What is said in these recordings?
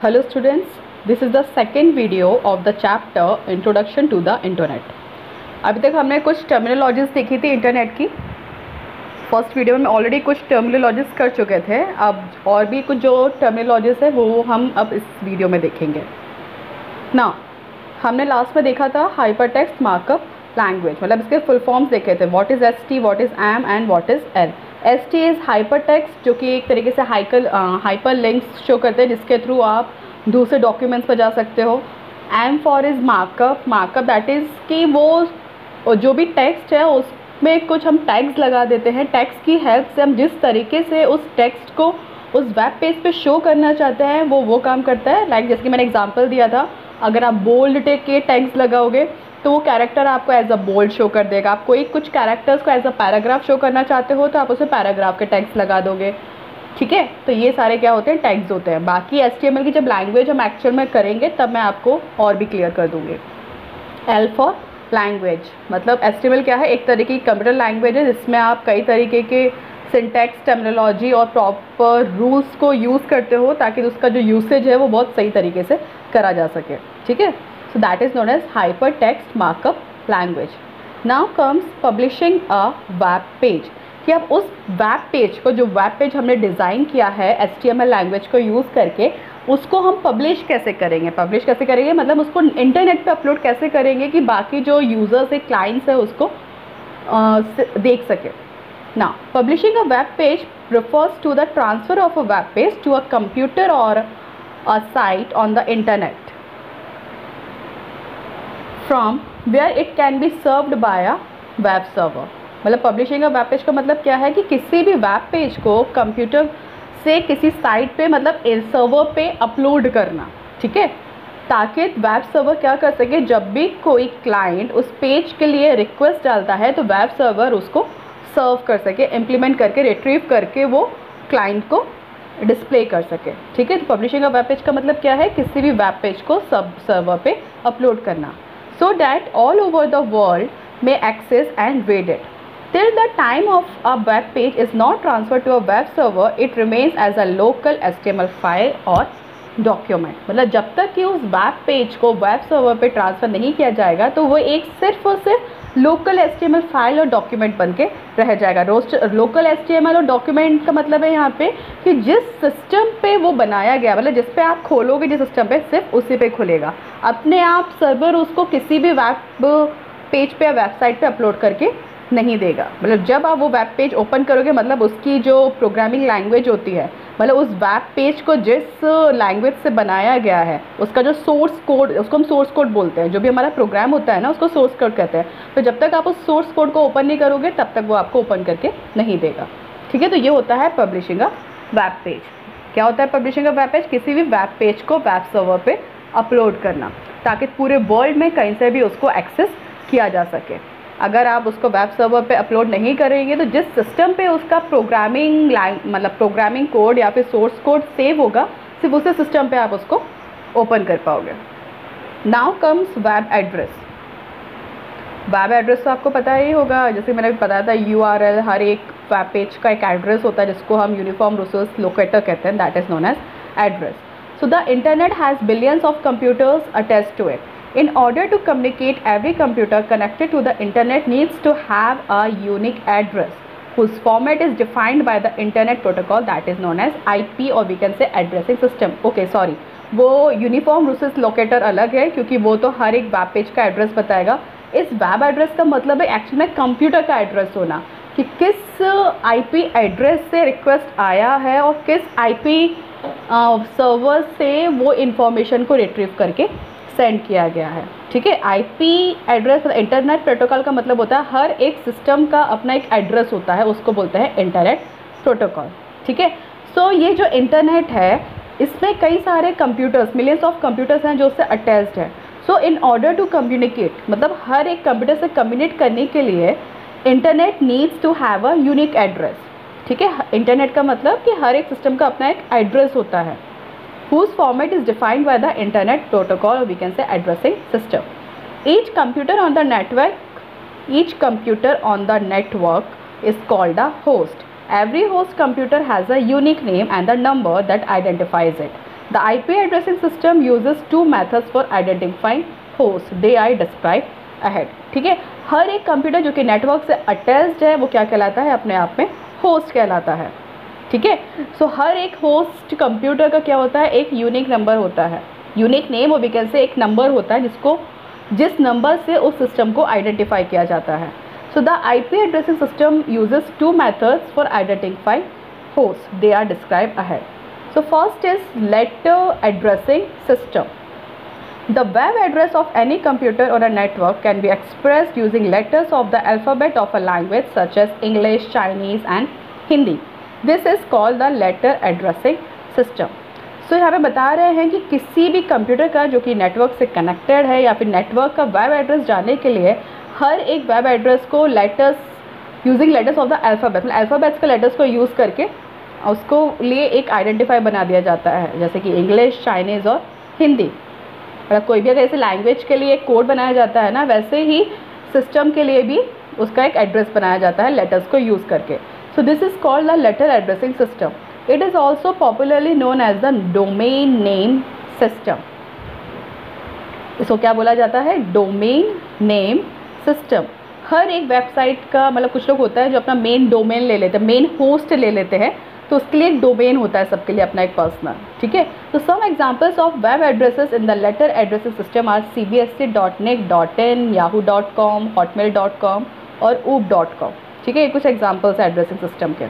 Hello students, this is the second video of the chapter Introduction to the Internet। अभी तक हमने कुछ terminologies देखी थी इंटरनेट की। फर्स्ट वीडियो में ऑलरेडी कुछ टर्मिनोलॉजीज कर चुके थे, अब और भी कुछ जो टर्मिनोलॉजीज है वो हम अब इस वीडियो में देखेंगे ना। हमने लास्ट में देखा था हाइपर टेक्स्ट मार्कअप लैंग्वेज, मतलब इसके फुल फॉर्म्स देखे थे। What is S T, what is M and what is L. S T is hyper text, जो कि एक तरीके से हाइपर लिंक्स शो करते हैं जिसके थ्रू आप दूसरे डॉक्यूमेंट्स पर जा सकते हो। M for is markup, markup that is कि वो जो भी टेक्स्ट है उसमें कुछ हम टैग्स लगा देते हैं। टैग्स की हेल्प से हम जिस तरीके से उस टेक्स्ट को उस वेब पेज पे शो करना चाहते हैं वो काम करता है। लाइक जैसे कि मैंने एग्जांपल दिया था, अगर आप बोल्ड के टैग्स लगाओगे तो वो कैरेक्टर आपको एज अ बोल्ड शो कर देगा। आप कोई कुछ कैरेक्टर्स को एज अ पैराग्राफ शो करना चाहते हो तो आप उसे पैराग्राफ के टैग्स लगा दोगे, ठीक है। तो ये सारे क्या होते हैं, टैग्स होते हैं। बाकी HTML की जब लैंग्वेज हम एक्चुअल में करेंगे तब मैं आपको और भी क्लियर कर दूँगी। एल फॉर लैंग्वेज, मतलब HTML क्या है, एक तरीके की कंप्यूटर लैंग्वेज है जिसमें आप कई तरीके के सिंटैक्स, टर्मिनोलॉजी और प्रॉपर रूल्स को यूज़ करते हो ताकि उसका जो यूसेज है वो बहुत सही तरीके से करा जा सके, ठीक है। So that is known as hyper text markup language. Now comes publishing a web page, कि आप उस वेब पेज को, जो वेब पेज हमने डिज़ाइन किया है HTML लैंग्वेज को यूज़ करके, उसको हम पब्लिश कैसे करेंगे। पब्लिश कैसे करेंगे मतलब उसको इंटरनेट पे अपलोड कैसे करेंगे कि बाकी जो यूज़र्स है, क्लाइंट्स है, उसको देख सके ना। Publishing a web page refers to the transfer of a web page to a computer or a site on the internet from where it can be served by a web server। मतलब publishing a web page का मतलब क्या है कि किसी भी web page को computer से किसी साइट पे, मतलब सर्वर पे अपलोड करना, ठीक है, ताकि वेब सर्वर क्या कर सके, जब भी कोई क्लाइंट उस पेज के लिए रिक्वेस्ट डालता है तो वेब सर्वर उसको सर्व कर सके, इम्प्लीमेंट करके, रिट्रीव करके वो क्लाइंट को डिस्प्ले कर सके, ठीक है। तो पब्लिशिंग अ वेब पेज का मतलब क्या है, किसी भी वेब पेज को सब सर्वर पे अपलोड करना, so that all over the world may access and read it। Till the time of a web page is not transferred to a web server, it remains as a local HTML file or document। मतलब जब तक कि उस web page को web server पे transfer नहीं किया जाएगा तो वो एक सिर्फ और सिर्फ लोकल HTML फाइल और डॉक्यूमेंट बन के रह जाएगा। लोकल HTML और डॉक्यूमेंट का मतलब है यहाँ पे कि जिस सिस्टम पे वो बनाया गया, मतलब जिस पे आप खोलोगे, जिस सिस्टम पे, सिर्फ उसी पे खुलेगा। अपने आप सर्वर उसको किसी भी वेब पेज पे या वेबसाइट पे अपलोड करके नहीं देगा। मतलब जब आप वो वेब पेज ओपन करोगे, मतलब उसकी जो प्रोग्रामिंग लैंग्वेज होती है, मतलब उस वेब पेज को जिस लैंग्वेज से बनाया गया है उसका जो सोर्स कोड, उसको हम सोर्स कोड बोलते हैं। जो भी हमारा प्रोग्राम होता है ना, उसको सोर्स कोड कहते हैं। तो जब तक आप उस सोर्स कोड को ओपन नहीं करोगे तब तक वो आपको ओपन करके नहीं देगा, ठीक है। तो ये होता है पब्लिशिंग अ वेब पेज। क्या होता है पब्लिशिंग अ वेब पेज? किसी भी वेब पेज को वेब सर्वर पे अपलोड करना ताकि पूरे वर्ल्ड में कहीं से भी उसको एक्सेस किया जा सके। अगर आप उसको वेब सर्वर पे अपलोड नहीं करेंगे तो जिस सिस्टम पे उसका प्रोग्रामिंग कोड या फिर सोर्स कोड सेव होगा, सिर्फ उसी सिस्टम पे आप उसको ओपन कर पाओगे। Now comes web address. Web address तो आपको पता ही होगा, जैसे मैंने बताया था URL, हर एक वेब पेज का एक एड्रेस होता है जिसको हम यूनिफॉर्म रिसोर्स लोकेटर कहते हैं, that is known as address. So the internet has billions of computers attached to it. In order to communicate, every computer connected to the internet needs to have a unique address whose format is defined by the internet protocol that is known as IP, or we can say addressing system। Okay, sorry, वो uniform resource locator अलग है क्योंकि वो तो हर एक web page का address बताएगा। इस वेब एड्रेस का मतलब है एक्चुअली में कंप्यूटर का एड्रेस होना, कि किस IP एड्रेस से रिक्वेस्ट आया है और किस IP सर्वर से वो इंफॉर्मेशन को रिट्रीव करके सेंड किया गया है, ठीक है। IP एड्रेस, इंटरनेट प्रोटोकॉल का मतलब होता है हर एक सिस्टम का अपना एक एड्रेस होता है, उसको बोलते हैं इंटरनेट प्रोटोकॉल, ठीक है। सो ये जो इंटरनेट है इसमें कई सारे कंप्यूटर्स, मिलियंस ऑफ कंप्यूटर्स हैं जो उससे अटैच्ड है। So in order to communicate, मतलब हर एक कंप्यूटर से कम्युनिकेट करने के लिए internet needs to have a unique address, ठीक है। इंटरनेट का मतलब कि हर एक सिस्टम का अपना एक एड्रेस होता है whose format is defined by the internet protocol, or we can say addressing system। Each computer on the network is called a host। Every host computer has a unique name and the number that identifies it। The IP addressing system uses two methods for identifying host, they I describe ahead. ठीक है, हर एक computer जो कि network से attached है वो क्या कहलाता है, अपने आप में होस्ट कहलाता है। ठीक है, सो हर एक होस्ट कंप्यूटर का क्या होता है, एक यूनिक नंबर होता है, यूनिक नेम और वी कैन से एक नंबर होता है जिस नंबर से उस सिस्टम को आइडेंटिफाई किया जाता है। So the IP addressing system uses two methods for identifying host, they are describe ahead. So first is letter addressing system. The web address of any computer or a network can be expressed using letters of the alphabet of a language such as English, Chinese and Hindi. This is called the letter addressing system. So यहाँ पे बता रहे हैं कि किसी भी computer का जो कि नेटवर्क से कनेक्टेड है या फिर नेटवर्क का वेब एड्रेस जानने के लिए हर एक वेब एड्रेस को letters using letters of the alphabet, मतलब अल्फ़ाबेट्स के लेटर्स को यूज़ करके उसको लिए एक आइडेंटिफाई बना दिया जाता है, जैसे कि इंग्लिश, चाइनीज़ और हिंदी। मतलब कोई भी अगर ऐसे लैंग्वेज के लिए एक कोड बनाया जाता है ना, वैसे ही सिस्टम के लिए भी उसका एक एड्रेस बनाया जाता है लेटर्स को यूज़ करके। So this is called the letter addressing system. It is also popularly known as the domain name system. इसको क्या बोला जाता है, डोमेन नेम सिस्टम। हर एक वेबसाइट का मतलब कुछ लोग होता है जो अपना मेन डोमेन ले लेते हैं, मेन होस्ट ले लेते हैं, तो उसके लिए एक डोमेन होता है सबके लिए अपना एक पर्सनल। ठीक है, तो some examples of web addresses in the letter addressing system are cbsc.nic.in, yahoo.com, hotmail.com और oop.com। ठीक है, ये कुछ एग्जांपल्स है एड्रेसिंग सिस्टम के।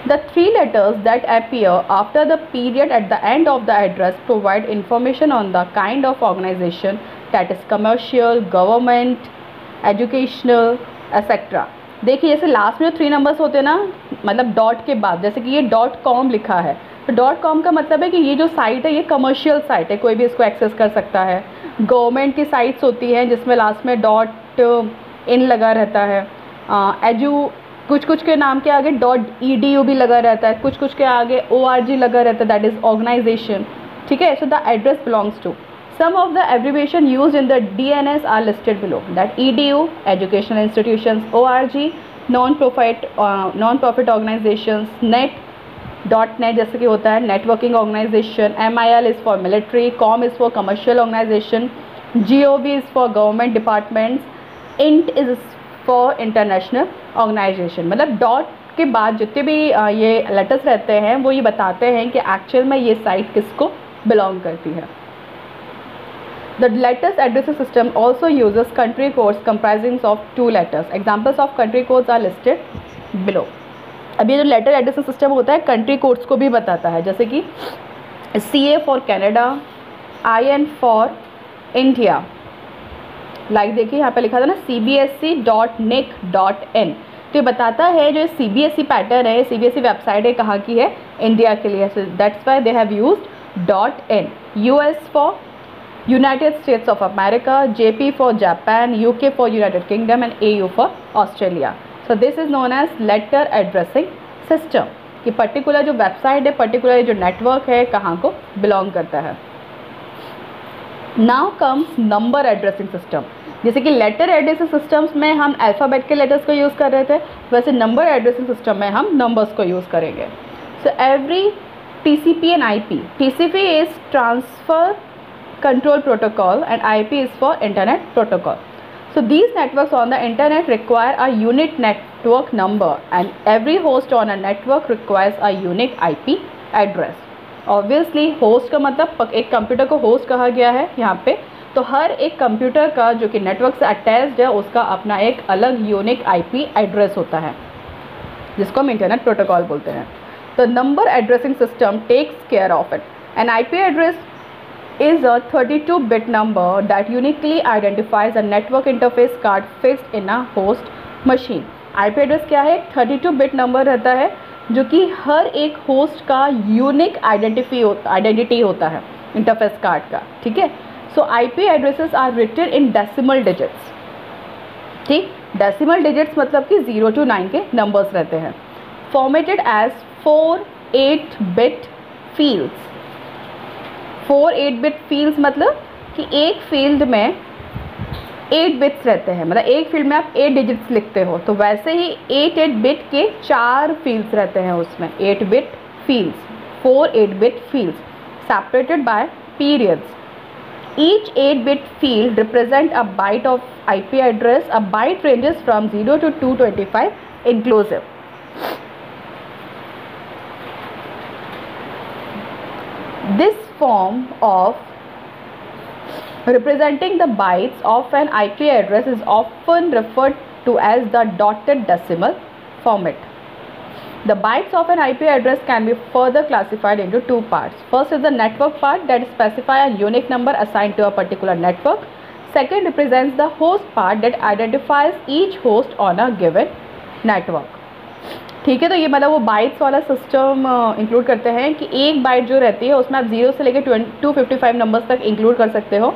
The three letters that appear after the period at the end of the address provide information on the kind of organization, that is commercial, government, educational, etc. देखिए जैसे last में जो 3 numbers होते हैं ना, मतलब dot के बाद, जैसे कि ये .com लिखा है, तो .com का मतलब है कि ये जो साइट है ये कमर्शियल साइट है, कोई भी इसको एक्सेस कर सकता है। गवर्नमेंट की साइट्स होती हैं जिसमें लास्ट में .in लगा रहता है। कुछ के नाम के आगे .edu भी लगा रहता है, कुछ के आगे org लगा रहता है, दैट इज़ ऑर्गेनाइजेशन। ठीक है, so the address belongs to some of the abbreviation used in the DNS are listed below, that edu, educational institutions, org, non-profit organizations, net जैसे कि होता है networking organization, MIL is for military, com is for commercial organization, gov is for government departments, int is for international organization। मतलब dot के बाद जितने भी ये लेटर्स रहते हैं वो ये बताते हैं कि एक्चुअल में ये साइट किसको बिलोंग करती है। The letters addressing system also uses country codes comprising of 2 letters. Examples of country codes are listed below. अब ये जो लेटर एड्रेसिंग सिस्टम होता है कंट्री कोड्स को भी बताता है, जैसे कि CA for Canada, IN for India. Like देखिए यहाँ पे लिखा था ना cbsc.nic.in, तो ये बताता है जो CBSE पैटर्न है, CBSE वेबसाइट है कहाँ की है, इंडिया के लिए। That's why they have used .in। US for United States of America, JP for Japan, UK for United Kingdom and AU for Australia. So this is known as letter addressing system, कि particular जो website है, particular जो network है कहाँ को belong करता है। Now comes number addressing system. जैसे कि लेटर एड्रेसिंग सिस्टम्स में हम अल्फ़ाबेट के लेटर्स को यूज़ कर रहे थे, वैसे नंबर एड्रेसिंग सिस्टम में हम नंबर्स को यूज़ करेंगे। So every TCP and IP, TCP is transfer control protocol and IP is for internet protocol. So these networks on the internet require a unique network number and every host on a network requires a unique IP address. Obviously host का मतलब एक computer को host कहा गया है यहाँ पे, तो हर एक कंप्यूटर का जो कि नेटवर्क से अटैच्ड है उसका अपना एक अलग यूनिक IP एड्रेस होता है जिसको हम इंटरनेट प्रोटोकॉल बोलते हैं। तो number addressing system takes care of it. An IP address is a 32-bit number that uniquely identifies a network interface card fixed in a host machine. IP address क्या है, 32-bit number रहता है जो कि हर एक होस्ट का unique identity होता है इंटरफेस कार्ड का। ठीक है, so IP addresses are written in decimal digits. ठीक, डेसिमल डिजिट्स मतलब कि 0 to 9 के नंबर्स रहते हैं। Formatted as 4 8-bit fields. 4 8-bit fields मतलब कि एक फील्ड में 8 बिट्स रहते हैं, मतलब एक फील्ड में आप 8 डिजिट्स लिखते हो, तो वैसे ही 8 बिट के 4 फील्ड्स रहते हैं उसमें, 8 bit fields 4 8-bit fields separated by periods. Each 8-bit field represents a byte of IP address. A byte ranges from 0 to 225 inclusive. This form of representing the bytes of an IP address is often referred to as the dotted decimal format. The bytes of an IP address can be further classified into two parts. First is the network part that specifies a unique number assigned to a particular network. Second represents the host part that identifies each host on a given network. ठीक है, तो ये मतलब वो bytes वाला system include करते हैं कि एक बाइट जो रहती है उसमें आप 0 से लेकर 255 नंबर्स तक इंक्लूड कर सकते हो.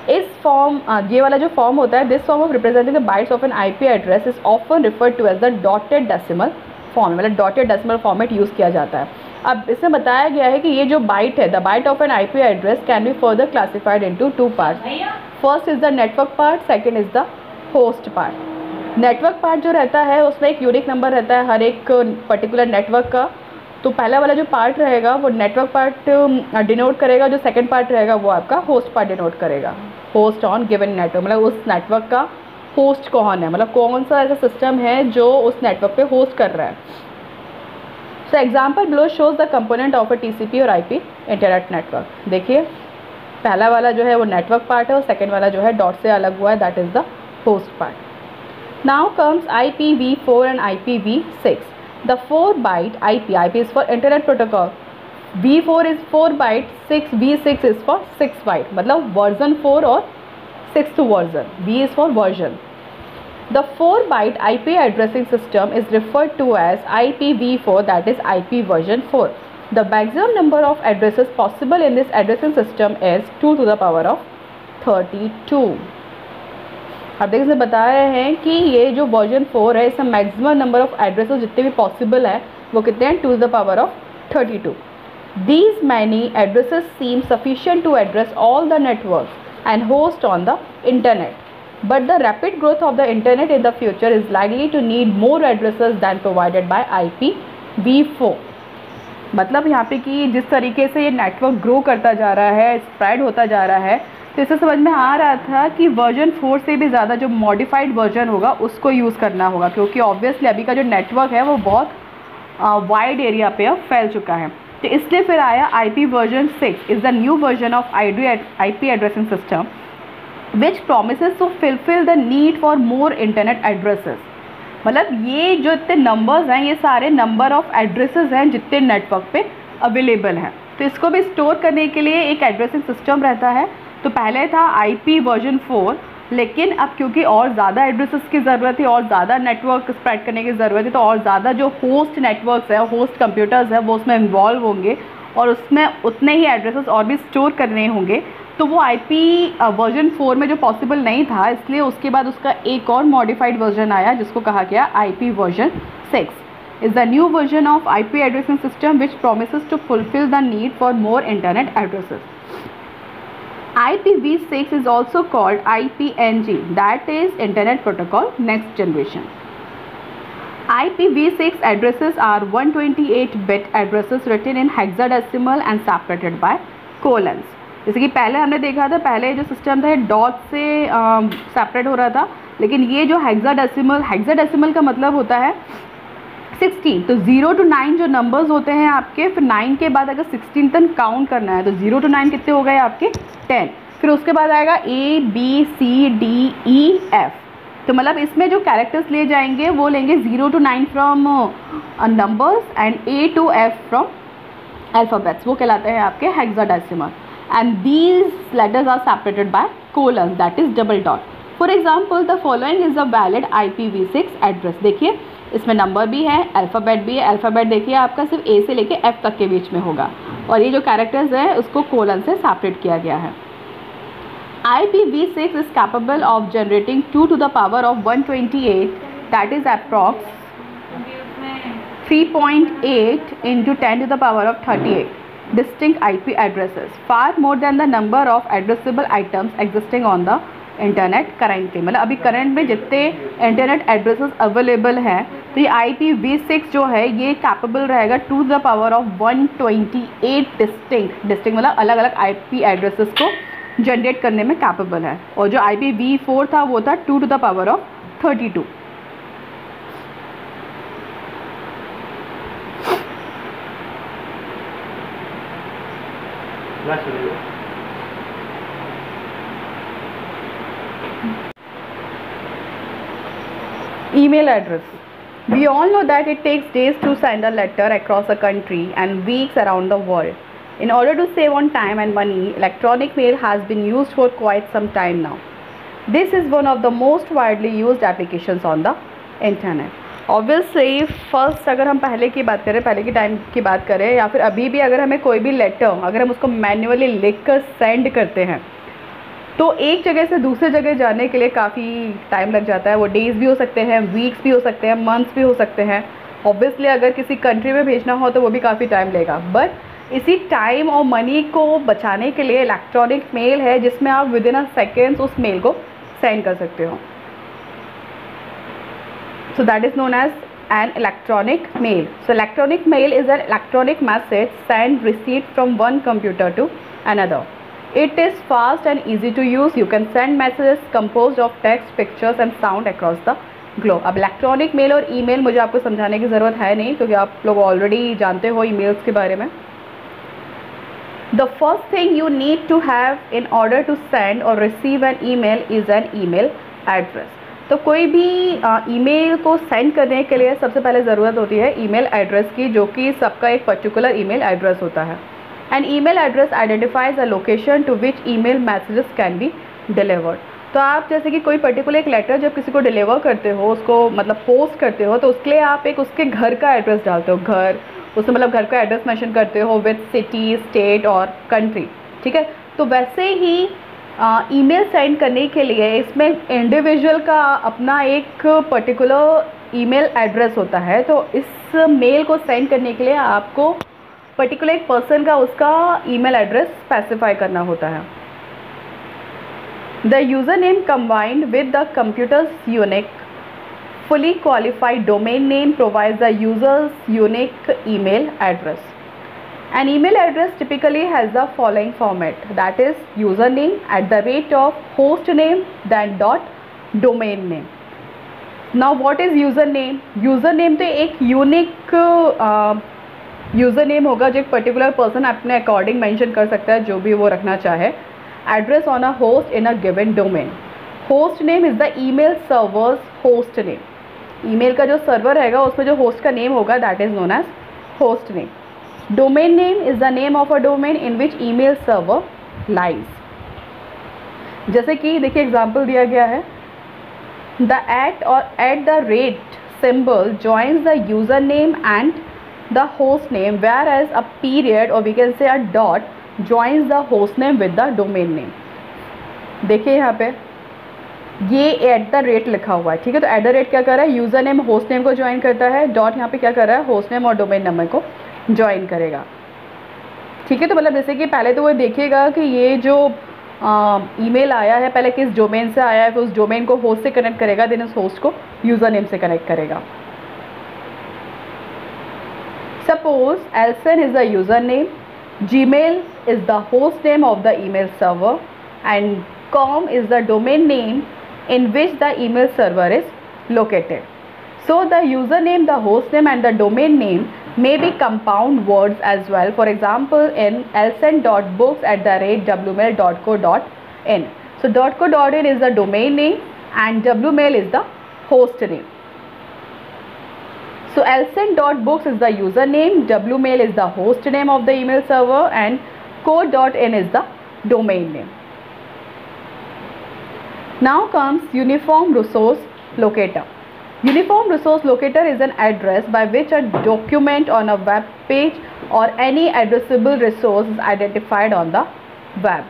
इस फॉर्म ये वाला जो फॉर्म होता है, this form of representing the bytes of an IP address is often referred to as the dotted decimal form. मतलब डॉटेड डेसिमल फॉर्मेट यूज़ किया जाता है. अब इसमें बताया गया है कि ये जो बाइट है, the byte of an IP address can be further classified into two parts. First is the network part, second is the host part. Network part जो रहता है उसमें एक यूनिक नंबर रहता है हर एक पर्टिकुलर नेटवर्क का. तो पहला वाला जो पार्ट रहेगा वो नेटवर्क पार्ट डिनोट करेगा, जो सेकंड पार्ट रहेगा वो आपका होस्ट पार्ट डिनोट करेगा. होस्ट ऑन गिवन नेटवर्क, मतलब उस नेटवर्क का होस्ट कौन है, मतलब कौन सा ऐसा सिस्टम है जो उस नेटवर्क पे होस्ट कर रहा है. So example below shows the component of a TCP और आईपी इंटरनेट नेटवर्क. देखिए पहला वाला जो है वो नेटवर्क पार्ट है और सेकेंड वाला जो है डॉट से अलग हुआ है, that is the host part. Now comes IPv4 and IPv6. The 4-byte IP is for Internet Protocol. V4 is 4 byte, V6 is for 6 byte. मतलब version 4 और 6th version. V is for version. The 4-byte IP addressing system is referred to as IPv4, that is IP version 4. The maximum number of addresses possible in this addressing system is 2 to the power of 32. आप देखिए इसमें बता रहे हैं कि ये जो version 4 है इसमें मैक्सिमम नंबर ऑफ एड्रेसेस जितने भी पॉसिबल हैं वो कितने हैं, 2 to the power of 32. These many addresses seem sufficient to address all the networks and hosts on the internet. But the rapid growth of the internet in the future is likely to need more addresses than provided by IPv4. मतलब यहाँ पे कि जिस तरीके से ये network grow करता जा रहा है, स्प्रेड होता जा रहा है, तो इससे समझ में आ रहा था कि वर्जन 4 से भी ज़्यादा जो मॉडिफाइड वर्जन होगा उसको यूज़ करना होगा, क्योंकि ऑब्वियसली अभी का जो नेटवर्क है वो बहुत वाइड एरिया पे अब फैल चुका है. तो इसलिए फिर आया IP version 6 is the new version of IP addressing system which promises to fulfil the need for more internet addresses. मतलब ये जो इतने नंबर्स हैं ये सारे नंबर ऑफ एड्रेसेस हैं जितने नेटवर्क पे अवेलेबल हैं. तो इसको भी स्टोर करने के लिए एक एड्रेसिंग सिस्टम रहता है. तो पहले था IP वर्जन 4, लेकिन अब क्योंकि और ज़्यादा एड्रेसेस की ज़रूरत है और ज़्यादा नेटवर्क स्प्रेड करने की ज़रूरत है, तो और ज़्यादा जो होस्ट नेटवर्क्स है, होस्ट कंप्यूटर्स है, वो उसमें इन्वॉल्व होंगे और उसमें उतने ही एड्रेसेस और भी स्टोर करने होंगे. तो वो IP वर्जन 4 में जो पॉसिबल नहीं था, इसलिए उसके बाद उसका एक और मॉडिफाइड वर्जन आया जिसको कहा गया IP version 6 is the new version of IP addressing system which promises to fulfil the need for more internet addresses. IPv6 is also called IPNG, that is Internet Protocol Next Generation. IPv6 addresses are 128-bit addresses written in hexadecimal and separated by colons. जैसे कि पहले हमने देखा था, पहले जो system था dot से सेपरेट हो रहा था, लेकिन ये जो हेक्साडेसिमल का मतलब होता है 16. तो 0 to 9 जो नंबर्स होते हैं आपके, फिर 9 के बाद अगर 16 तक काउंट करना है तो 0 to 9 कितने हो गए आपके 10. फिर उसके बाद आएगा ABCDEF. तो मतलब इसमें जो कैरेक्टर्स ले जाएंगे वो लेंगे 0 to 9 from numbers and A to F from alphabets, वो कहलाते हैं आपके hexadecimal. And these letters are separated by colon, that is double dot. For example the following is a valid IPv6 address. देखिए इसमें नंबर भी है, alphabet भी है. अल्फ़ाबेट देखिए आपका सिर्फ A से लेके F तक के बीच में होगा और ये जो कैरेक्टर्स हैं उसको कोलन से सेपरेट किया गया है. IPv6 is capable of generating 2 to the power of 128, that is approx 3.8 into 10 to the power of 38 distinct IP addresses, far more than the number of addressable items existing on the internet currently, मतलब अभी current में जितने internet addresses available हैं, तो ये IPv6 जो है ये कैपेबल रहेगा to the power of 128 distinct मतलब अलग अलग IP एड्रेसेस को जनरेट करने में कैपेबल है। और जो IPv4 था वो था 2 to the power of 32। Email address. We all know that it takes days to send a letter across a country and weeks around the world. In order to save on time and money, electronic mail has been used for quite some time now. This is one of the most widely used applications on the internet. Obviously, first अगर हम पहले की बात करें, पहले की time की बात करें, या फिर अभी भी अगर हमें कोई भी लेटर अगर हम उसको मैन्युअली लिख कर सेंड करते हैं तो एक जगह से दूसरे जगह जाने के लिए काफ़ी टाइम लग जाता है। वो डेज़ भी हो सकते हैं, वीक्स भी हो सकते हैं, मंथ्स भी हो सकते हैं। ऑब्वियसली अगर किसी कंट्री में भेजना हो तो वो भी काफ़ी टाइम लेगा, बट इसी टाइम और मनी को बचाने के लिए इलेक्ट्रॉनिक मेल है जिसमें आप विद इन अ सेकेंड्स उस मेल को सेंड कर सकते हो। So that is known as an electronic mail. So electronic mail is an electronic message send received from one computer to another. It is fast and easy to use. You can send messages composed of text, pictures and sound across the globe. अब electronic mail और email मुझे आपको समझाने की ज़रूरत है नहीं क्योंकि आप लोग ऑलरेडी जानते हो ईमेल्स के बारे में। The first thing you need to have in order to send or receive an email is an email address. तो कोई भी ईमेल को सेंड करने के लिए सबसे पहले ज़रूरत होती है ईमेल एड्रेस की, जो कि सबका एक पर्टिकुलर ईमेल एड्रेस होता है। An email address identifies a location to which email messages can be delivered. तो आप जैसे कि कोई पर्टिकुलर एक लेटर जब किसी को डिलीवर करते हो, उसको मतलब पोस्ट करते हो, तो उसके लिए आप एक उसके घर का एड्रेस डालते हो, घर उसमें मतलब घर का एड्रेस मेंशन करते हो विद सिटी, स्टेट और कंट्री, ठीक है। तो वैसे ही ईमेल सेंड करने के लिए इसमें इंडिविजुअल का अपना एक पर्टिकुलर ईमेल एड्रेस होता है। तो इस मेल को सेंड करने के लिए आपको पर्टिकुलर एक पर्सन का उसका ईमेल एड्रेस स्पेसिफाई करना होता है। The user name combined with the computers unique fully qualified domain name provides the user's unique email address. An email address typically has the following format, that is username @ host name then .domain name. Now what is username? Username तो एक unique user name होगा जो एक particular person अपने according mention कर सकता है जो भी वो रखना चाहे। Address on a host in a given domain. Host name is the email servers host name. Email का जो सर्वर रहेगा उसमें जो होस्ट का नेम होगा that is known as host name. Domain name is the name of a domain in which email server lies. जैसे कि देखिए एग्जाम्पल दिया गया है, द @ और @ symbol joins the user name and the host name, whereas a period or we can say a dot joins the host name with the domain name. देखिए यहाँ पे ये @ लिखा हुआ है, ठीक है। तो @ क्या कर रहा है, यूज़र नेम होस्ट नेम को ज्वाइन करता है, डॉट यहाँ पे क्या कर रहा है, होस्ट नेम और डोमेन नंबर को ज्वाइन करेगा, ठीक है। तो मतलब जैसे कि पहले तो वो देखिएगा कि ये जो ईमेल आया है पहले किस डोमेन से आया है, फिर उस डोमेन को होस्ट से कनेक्ट करेगा, देन उस होस्ट को यूज़र नेम से कनेक्ट करेगा। Suppose Elsen is the username, Gmail is the host name of the email server, and com is the domain name in which the email server is located. So the username, the host name and the domain name may be compound words as well. For example, in elsen.books@wmail.co.in. So .co.in is the domain name and wmail is the host name. So elsen.books is the username, wmail is the host name of the email server and co.in is the domain name. Now comes Uniform Resource Locator. Uniform Resource Locator is an address by which a document on a web page or any addressable resource is identified on the web.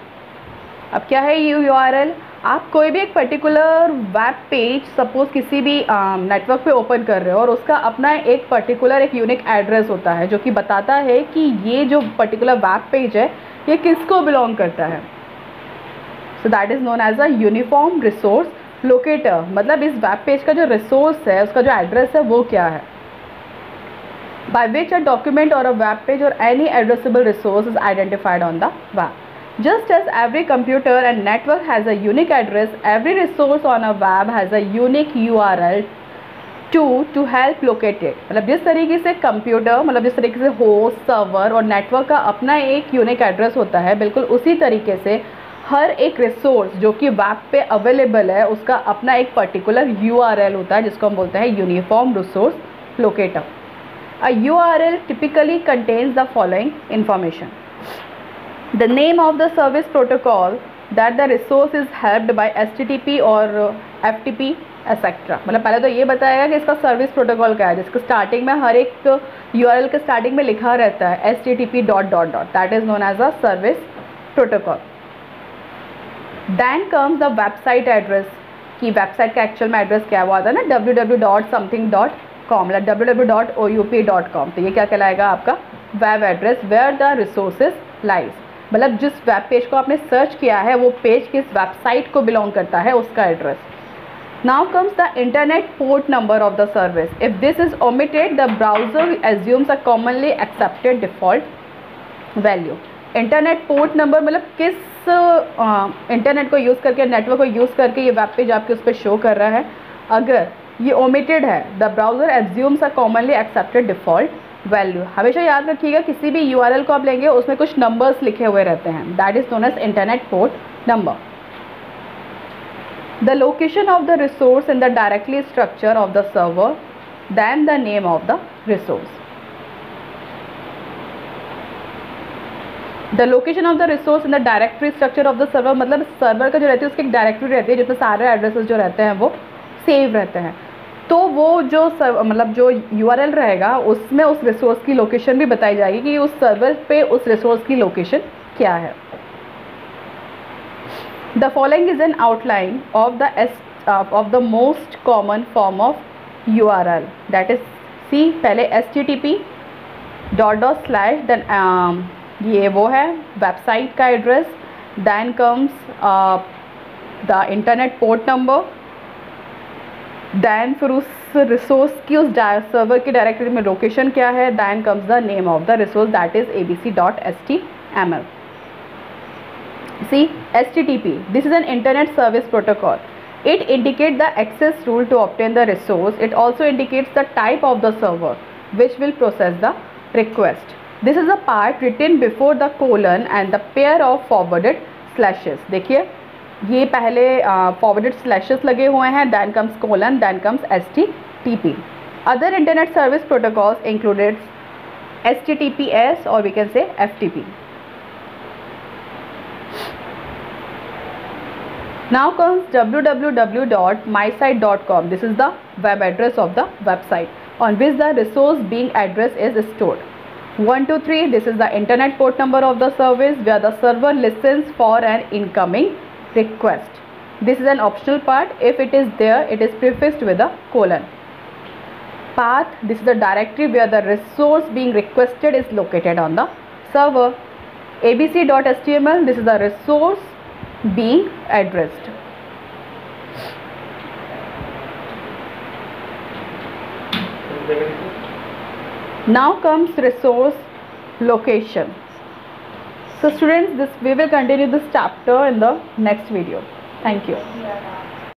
अब क्या है ये URL? आप कोई भी एक particular web page suppose किसी भी नेटवर्क पे ओपन कर रहे हो और उसका अपना एक पर्टिकुलर एक यूनिक एड्रेस होता है जो कि बताता है कि ये जो पर्टिकुलर वेब पेज है ये किसको बिलोंग करता है। So that is known as a uniform resource locator, मतलब इस वेब पेज का जो रिसोर्स है उसका जो एड्रेस है वो क्या है. By which a document or a web page or any addressable resource is identified on the web. Just as every computer and network has a unique address, every resource on a web has a unique URL to help locate it. मतलब जिस तरीके से computer, मतलब जिस तरीके से host, server और network का अपना एक यूनिक एड्रेस होता है, बिल्कुल उसी तरीके से हर एक रिसोर्स जो कि वेब पे अवेलेबल है उसका अपना एक पर्टिकुलर URL होता है जिसको हम बोलते हैं uniform resource locator. A URL typically contains the following information: the name of the service protocol that the resource is helped by, HTTP or FTP etc. मतलब पहले तो ये बताएगा कि इसका सर्विस प्रोटोकॉल क्या है, जिसका स्टार्टिंग में हर एक URL के स्टार्टिंग में लिखा रहता है HTTP dot that is known as a service protocol. Then comes the website address, कि वेबसाइट का एक्चुअल में एड्रेस क्या हुआ था ना, www.something.com, मतलब www.oup.com. तो ये क्या कहलाएगा आपका web address, where the resources lies, मतलब जिस वेब पेज को आपने सर्च किया है वो पेज किस वेबसाइट को बिलोंग करता है उसका address. Now comes the internet port number of the service. If this is omitted the browser assumes a commonly accepted default value. Internet port number मतलब किस इंटरनेट को यूज़ करके, नेटवर्क को यूज़ करके ये वेब पेज आपके उस पर शो कर रहा है. अगर ये ओमिटेड है, the browser assumes a commonly accepted default value. हमेशा याद रखिएगा किसी भी URL को आप लेंगे उसमें कुछ नंबर्स लिखे हुए रहते हैं, that is known as internet port number. The location of the resource in the directory structure of the server then the name of the resource. The location of the resource in the directory structure of the server, मतलब server का जो रहती है उसकी एक directory रहती है जिसमें सारे एड्रेसेस जो रहते हैं वो सेव रहते हैं. तो वो जो मतलब जो URL रहेगा उसमें उस रिसोर्स की लोकेशन भी बताई जाएगी कि उस सर्वर पे उस रिसोर्स की लोकेशन क्या है. The following is an outline of the most common form of URL, that is see, पहले HTTP / देन ये वो है वेबसाइट का address, then comes the internet port number, then फिर उस रिसोर्स की उस सर्वर की डायरेक्टरी में लोकेशन क्या है, then comes the name of the resource that is abc.html. See, HTTP, this is an internet service protocol. It indicates the access rule to obtain the resource. It also indicates the type of the server which will process the request. This is a part written before the colon and the pair of forwarded slashes. देखिए ये पहले forwarded slashes लगे हुए हैं, then comes colon, then comes HTTP. Other internet service protocols included HTTPS or we can say FTP. Now comes www.mysite.com. This is the web address of the website on which the resource being address is stored. 123, this is the internet port number of the service where the server listens for an incoming request. This is an optional part. If it is there, it is prefixed with a colon. Path, this is the directory where the resource being requested is located on the server. abc.html, this is the resource being addressed. Now comes resource location. So students, we will continue this chapter in the next video. Thank you.